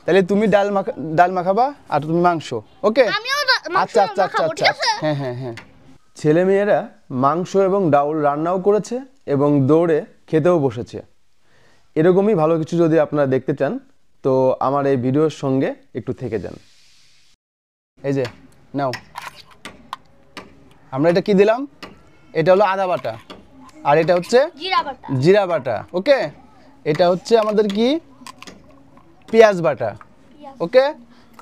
তাহলে তুমি ডাল মাখাবা আর তুমি মাংস। ওকে আচ্ছা আচ্ছা আচ্ছা আচ্ছা হ্যাঁ হ্যাঁ হ্যাঁ। ছেলেমেয়েরা মাংস এবং ডাউল রান্নাও করেছে এবং দৌড়ে খেতেও বসেছে। এরকমই ভালো কিছু যদি আপনারা দেখতে চান তো আমার এই ভিডিওর সঙ্গে একটু থেকে যান। এই যে নাও, আমরা এটা কি দিলাম, এটা হলো আদা বাটা আর এটা হচ্ছে জিরা বাটা। ওকে, এটা হচ্ছে আমাদের কি পেঁয়াজ বাটা। ওকে,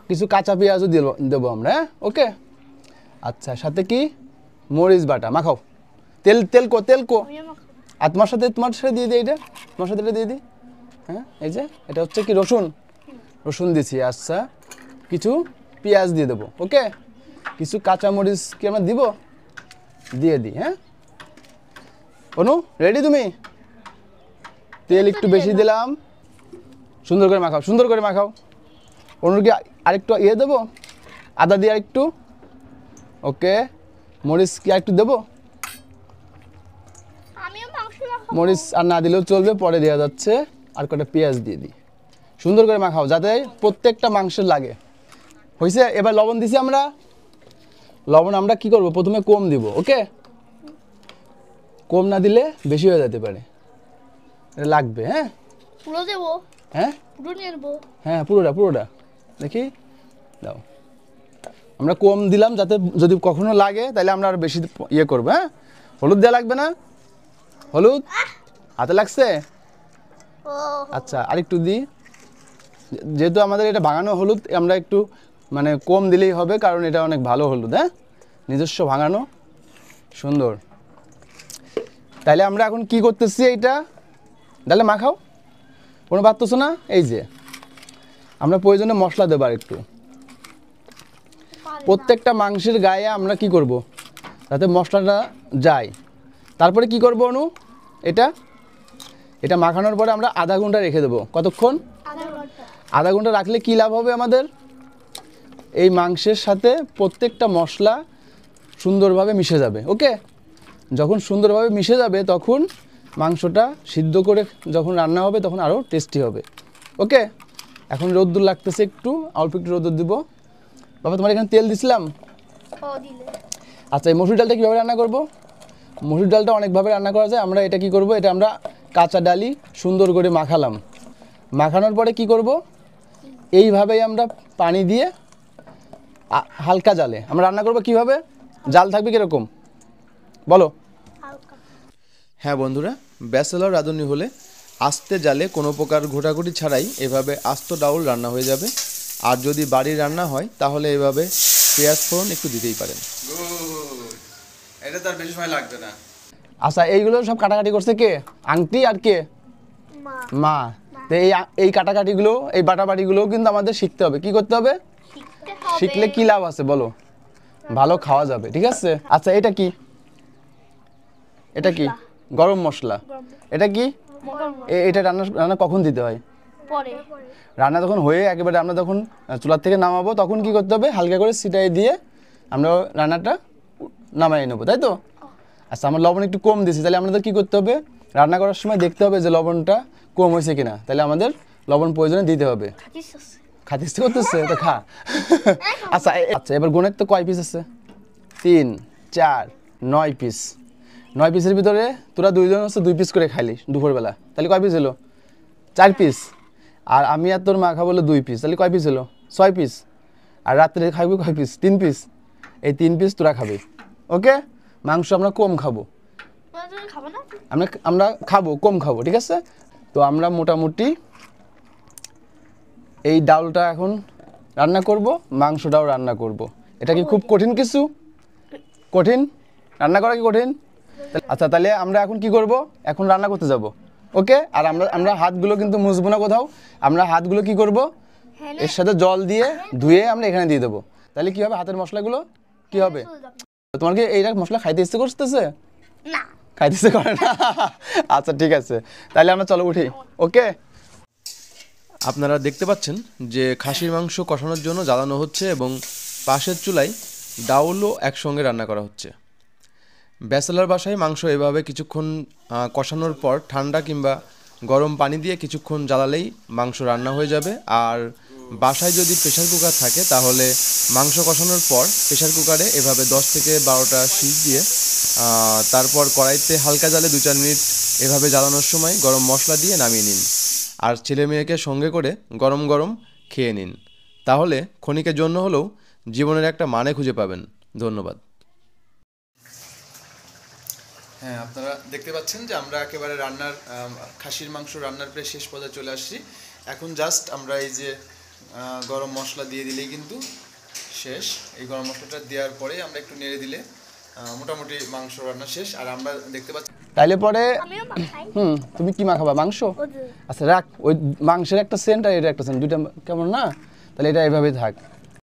কিছু কাঁচা পেঁয়াজও দেবো আমরা। হ্যাঁ ওকে, আচ্ছা সাথে কি মরিচ বাটা। মাখাও, তেল তেল কো আর তোমার সাথে দিয়ে দিই, এটা তোমার সাথে এটা দিয়ে দিই। হ্যাঁ এই যে এটা হচ্ছে কি রসুন দিছি। আচ্ছা কিছু পেঁয়াজ দিয়ে দেবো। ওকে, কিছু কাঁচা মরিচ কি আমরা দিব, দিয়ে দিই। হ্যাঁ অনু রেডি তুমি? তেল একটু বেশি দিলাম, সুন্দর করে মাখাও। অনুর কি আরেকটু ইয়ে দেবো, আদা দিয়ে আরেকটু। ওকে, মরিচ কি আরেকটু দেবো? মরিচ আর না দিলেও চলবে, পরে দেওয়া যাচ্ছে। আর কটা পেঁয়াজ দিয়ে দিই, সুন্দর করে মাখাও যাতে প্রত্যেকটা মাংসের লাগে। হয়েছে? এবার লবণ দিছি আমরা। লবণ আমরা কি করব, প্রথমে কম দিব। ওকে, কম না দিলে বেশি হয়ে যেতে পারে, এটা লাগবে। হ্যাঁ পুরো দেব? হ্যাঁ পুরো নিয়ে নেব। হ্যাঁ পুরোটা দেখি দাও। আমরা কম দিলাম যাতে যদি কখনো লাগে তাহলে আমরা আর বেশি ইয়ে করবো। হ্যাঁ, হলুদ দেওয়া লাগবে না? হলুদ হাতে লাগছে? আচ্ছা আরেকটু দিই, যেহেতু আমাদের এটা ভাঙানো হলুদ, আমরা একটু মানে কম দিলেই হবে, কারণ এটা অনেক ভালো হলুদ। হ্যাঁ, নিজস্ব ভাঙানো, সুন্দর। তাহলে আমরা এখন কি করতেছি, এইটা ডালে মাখাও। কোনো পারতেছো না? এই যে আমরা প্রয়োজনে মশলা দেবো আর একটু, প্রত্যেকটা মাংসের গায়ে আমরা কি করব যাতে মশলাটা যায়। তারপরে কি করব অনু, এটা মাখানোর পরে আমরা আধা ঘন্টা রেখে দেবো। কতক্ষণ? আধা ঘন্টা রাখলে কি লাভ হবে আমাদের, এই মাংসের সাথে প্রত্যেকটা মশলা সুন্দরভাবে মিশে যাবে। ওকে, যখন সুন্দরভাবে মিশে যাবে তখন মাংসটা সিদ্ধ করে যখন রান্না হবে তখন আরও টেস্টি হবে। ওকে, এখন রোদ্দুর লাগতেছে, একটু অল্প একটু রোদ্দুর দিব। বাবা তোমার এখানে তেল দিছিলাম। আচ্ছা এই মসুর ডালটা কীভাবে রান্না করব? মসুর ডালটা অনেকভাবে রান্না করা যায়। আমরা এটা কি করব, এটা আমরা কাঁচা ডালি সুন্দর করে মাখালাম। মাখানোর পরে কি করব, এইভাবেই আমরা পানি দিয়ে হালকা জালে আমরা রান্না করব। কিভাবে জাল থাকবে কীরকম বলো? হ্যাঁ বন্ধুরা, ব্যাচেলর রাঁধুনি হলে আস্তে জালে কোনো প্রকার ঘোটাঘুটি ছাড়াই এভাবে আস্ত ডাউল রান্না হয়ে যাবে। আর যদি বাড়ির রান্না হয় তাহলে এভাবে পেঁয়াজ ফোড়ন একটু দিতেই পারেন। এটা তার বেশি সময় লাগবে না। আচ্ছা এইগুলো সব কাটাকাটি করছে কে? আংটি আর কে? মা। তো এই কাটাকাটিগুলো, এই বাটাবাটিগুলো কিন্তু আমাদের শিখতে হবে। কি করতে হবে? শিখলে কি লাভ আছে বলো? ভালো খাওয়া যাবে। ঠিক আছে, আচ্ছা এটা কি? এটা কি? গরম মশলা। এটা কি? এটা রান্না কখন দিতে হয়? পরে। রান্না যখন হয়ে একেবারে আমরা যখন চুলার থেকে নামাবো তখন কি করতে হবে, হালকা করে ছিটাই দিয়ে আমরা রান্নাটা নামাই নেবো, তাই তো? আচ্ছা আমার লবণ একটু কম দিয়েছি, তাহলে আমাদের কি করতে হবে, রান্না করার সময় দেখতে হবে যে লবণটা কম হয়েছে কিনা, তাহলে আমাদের লবণ প্রয়োজনে দিতে হবে। খাতিস করতেছে তো খা। আচ্ছা আচ্ছা এবার গুণের তো কয় পিস আছে? 3 4 9 পিস। 9 পিসের ভিতরে তোরা দুইজন হচ্ছে 2 পিস করে খাইলি দুপুরবেলা, তাহলে কয় পিস হলো? 4 পিস। আর আমি আর তোর মা খাবো 2 পিস, তাহলে কয় পিস হলো? 6 পিস। আর রাত্রে খাবি কয় পিস? 3 পিস। এই 3 পিস তোরা খাবি। ওকে, মাংস আমরা কম খাবো, আমরা খাবো কম খাবো। ঠিক আছে, তো আমরা মোটামুটি এই ডাউলটা এখন রান্না করব, মাংসটাও রান্না করব। এটা কি খুব কঠিন কিছু? কঠিন রান্না করা কি কঠিন? আচ্ছা তাহলে আমরা এখন কি করব, এখন রান্না করতে যাব। ওকে, আর আমরা হাতগুলো কিন্তু মুছবো না কোথাও, আমরা হাতগুলো কি করব, এর সাথে জল দিয়ে ধুয়ে আমরা এখানে দিয়ে দেবো। তাহলে কি হবে, হাতের মশলাগুলো কি হবে? তোমার কি এইটা মশলা খাইতে ইচ্ছে করতেছে? না, খাইতে ইচ্ছে করে না? আচ্ছা ঠিক আছে, তাহলে আমরা চলো উঠি। ওকে, আপনারা দেখতে পাচ্ছেন যে খাসির মাংস কষানোর জন্য জ্বালানো হচ্ছে এবং পাশের চুলায় ডাউলও একসঙ্গে রান্না করা হচ্ছে। ব্যাচেলর বাসায় মাংস এভাবে কিছুক্ষণ কষানোর পর ঠান্ডা কিংবা গরম পানি দিয়ে কিছুক্ষণ জ্বালালেই মাংস রান্না হয়ে যাবে। আর বাসায় যদি প্রেসার কুকার থাকে তাহলে মাংস কষানোর পর প্রেসার কুকারে এভাবে 10 থেকে 12টা সিল দিয়ে তারপর কড়াইতে হালকা জালে 2-4 মিনিট এভাবে জ্বালানোর সময় গরম মশলা দিয়ে নামিয়ে নিন। আর ছেলে মেয়েকে সঙ্গে করে গরম গরম খেয়ে নিন। তাহলে ক্ষণিকের জন্য হলেও জীবনের একটা মানে খুঁজে পাবেন। ধন্যবাদ। হ্যাঁ, আপনারা দেখতে পাচ্ছেন যে আমরা একেবারে রান্নার খাসির মাংস রান্নার প্রায় শেষ পর্যায়ে চলে আসছি। এখন জাস্ট আমরা এই যে গরম মশলা দিয়ে দিলেই কিন্তু শেষ। এই গরম মশলাটা দেওয়ার পরে আমরা একটু নেড়ে দিলে মোটামুটি মাংস রান্না শেষ। আর আমরা দেখতে পাচ্ছি তাইলে পরে আমিও মাখাই তুমি কি মাখাবা? মাংস? ওদের আচ্ছা রাখ, ওই মাংসের একটা সেন্ট আর এটা একটা সেন্ট, দুইটা কেমন না? তাহলে এটা এইভাবেই থাক।